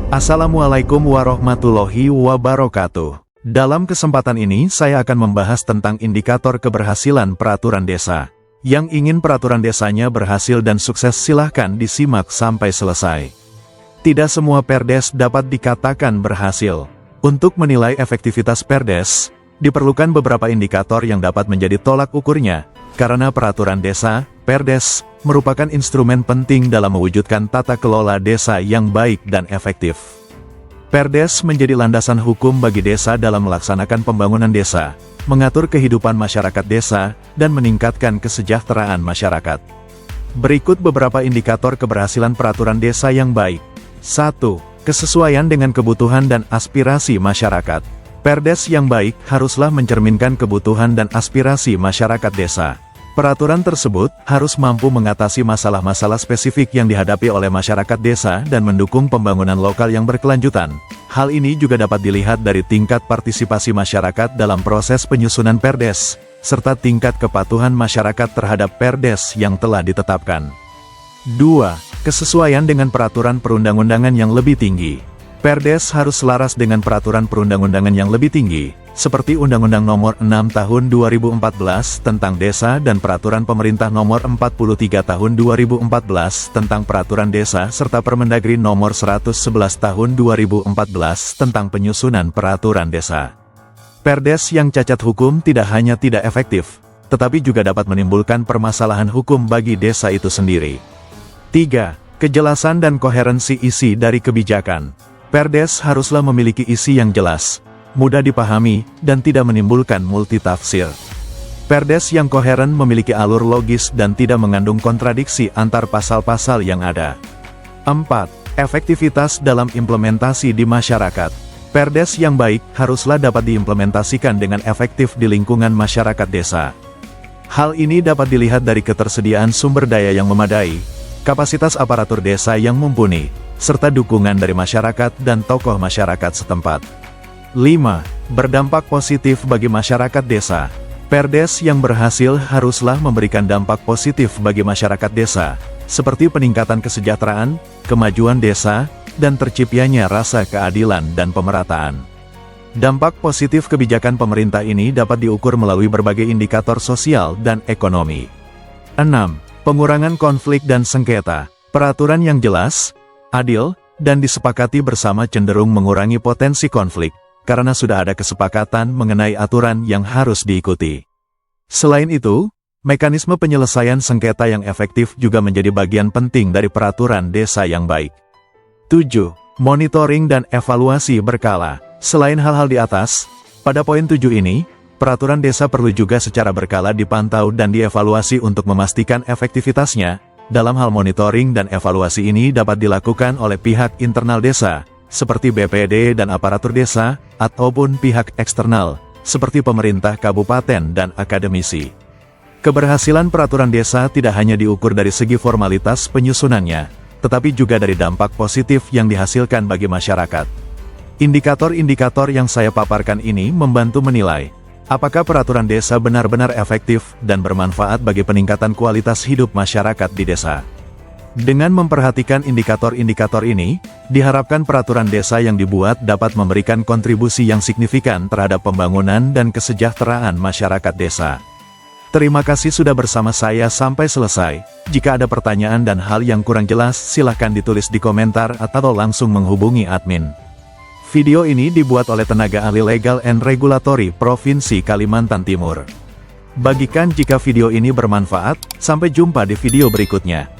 Assalamualaikum warahmatullahi wabarakatuh. Dalam kesempatan ini saya akan membahas tentang indikator keberhasilan peraturan desa. Yang ingin peraturan desanya berhasil dan sukses silahkan disimak sampai selesai. Tidak semua perdes dapat dikatakan berhasil. Untuk menilai efektivitas perdes, diperlukan beberapa indikator yang dapat menjadi tolak ukurnya, karena peraturan desa, perdes, merupakan instrumen penting dalam mewujudkan tata kelola desa yang baik dan efektif. Perdes menjadi landasan hukum bagi desa dalam melaksanakan pembangunan desa, mengatur kehidupan masyarakat desa, dan meningkatkan kesejahteraan masyarakat. Berikut beberapa indikator keberhasilan peraturan desa yang baik. 1. Kesesuaian dengan kebutuhan dan aspirasi masyarakat. Perdes yang baik haruslah mencerminkan kebutuhan dan aspirasi masyarakat desa. Peraturan tersebut harus mampu mengatasi masalah-masalah spesifik yang dihadapi oleh masyarakat desa dan mendukung pembangunan lokal yang berkelanjutan. Hal ini juga dapat dilihat dari tingkat partisipasi masyarakat dalam proses penyusunan perdes, serta tingkat kepatuhan masyarakat terhadap perdes yang telah ditetapkan. 2. Kesesuaian dengan peraturan perundang-undangan yang lebih tinggi. Perdes harus selaras dengan peraturan perundang-undangan yang lebih tinggi, seperti Undang-Undang Nomor 6 Tahun 2014 tentang Desa dan Peraturan Pemerintah Nomor 43 Tahun 2014 tentang Peraturan Desa serta Permendagri Nomor 111 Tahun 2014 tentang Penyusunan Peraturan Desa. Perdes yang cacat hukum tidak hanya tidak efektif, tetapi juga dapat menimbulkan permasalahan hukum bagi desa itu sendiri. 3. Kejelasan dan koherensi isi dari kebijakan. Perdes haruslah memiliki isi yang jelas, mudah dipahami, dan tidak menimbulkan multitafsir. Perdes yang koheren memiliki alur logis dan tidak mengandung kontradiksi antar pasal-pasal yang ada. 4. Efektivitas dalam implementasi di masyarakat. Perdes yang baik haruslah dapat diimplementasikan dengan efektif di lingkungan masyarakat desa. Hal ini dapat dilihat dari ketersediaan sumber daya yang memadai, kapasitas aparatur desa yang mumpuni, serta dukungan dari masyarakat dan tokoh masyarakat setempat. 5. Berdampak positif bagi masyarakat desa. Perdes yang berhasil haruslah memberikan dampak positif bagi masyarakat desa, seperti peningkatan kesejahteraan, kemajuan desa, dan terciptanya rasa keadilan dan pemerataan. Dampak positif kebijakan pemerintah ini dapat diukur melalui berbagai indikator sosial dan ekonomi. 6. Pengurangan konflik dan sengketa. Peraturan yang jelas, adil, dan disepakati bersama cenderung mengurangi potensi konflik, karena sudah ada kesepakatan mengenai aturan yang harus diikuti. Selain itu, mekanisme penyelesaian sengketa yang efektif juga menjadi bagian penting dari peraturan desa yang baik. 7. Monitoring dan evaluasi berkala. Selain hal-hal di atas, pada poin 7 ini, peraturan desa perlu juga secara berkala dipantau dan dievaluasi untuk memastikan efektivitasnya. Dalam hal monitoring dan evaluasi ini dapat dilakukan oleh pihak internal desa, seperti BPD dan aparatur desa, ataupun pihak eksternal, seperti pemerintah kabupaten dan akademisi. Keberhasilan peraturan desa tidak hanya diukur dari segi formalitas penyusunannya, tetapi juga dari dampak positif yang dihasilkan bagi masyarakat. Indikator-indikator yang saya paparkan ini membantu menilai apakah peraturan desa benar-benar efektif dan bermanfaat bagi peningkatan kualitas hidup masyarakat di desa. Dengan memperhatikan indikator-indikator ini, diharapkan peraturan desa yang dibuat dapat memberikan kontribusi yang signifikan terhadap pembangunan dan kesejahteraan masyarakat desa. Terima kasih sudah bersama saya sampai selesai. Jika ada pertanyaan dan hal yang kurang jelas, silahkan ditulis di komentar atau langsung menghubungi admin. Video ini dibuat oleh tenaga ahli legal and regulatory Provinsi Kalimantan Timur. Bagikan jika video ini bermanfaat, sampai jumpa di video berikutnya.